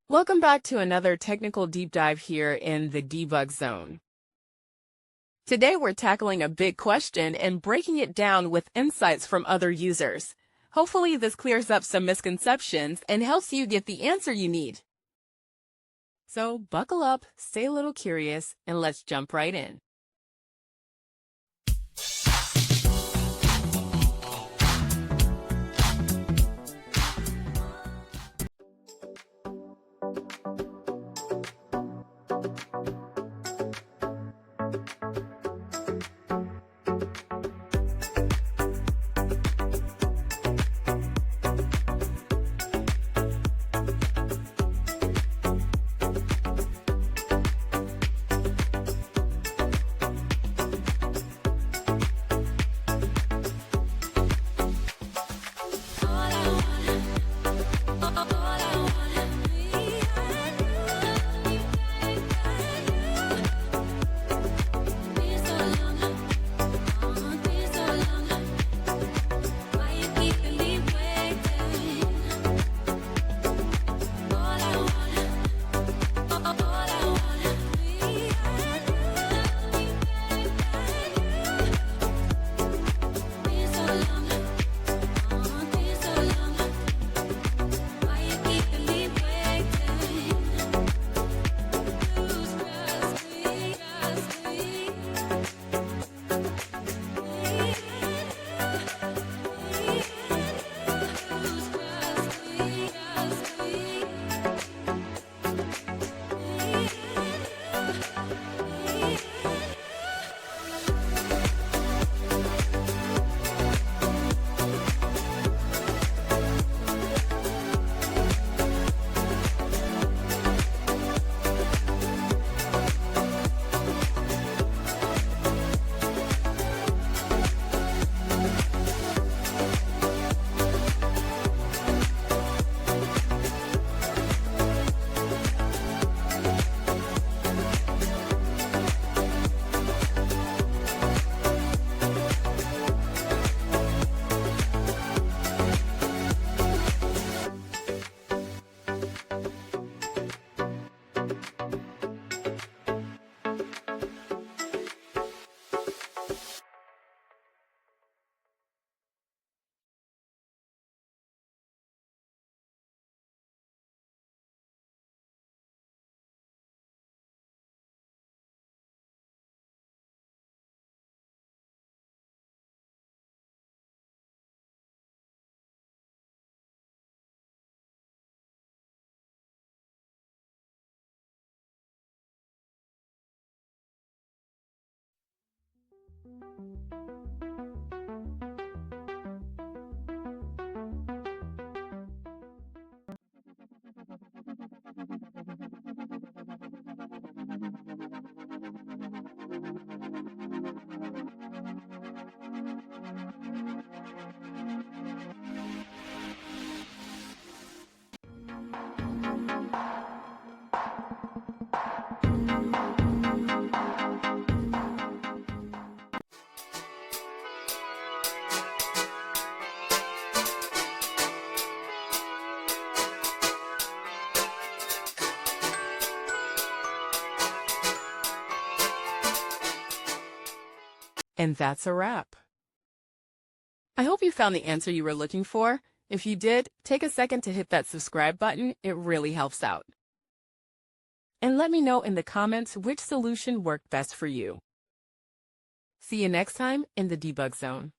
Welcome back to another technical deep dive here in the debug zone. Today we're tackling a big question and breaking it down with insights from other users. Hopefully this clears up some misconceptions and helps you get the answer you need. So buckle up, stay a little curious, and let's jump right in. And that's a wrap. I hope you found the answer you were looking for. If you did, take a second to hit that subscribe button. It really helps out. And let me know in the comments which solution worked best for you. See you next time in the debug zone.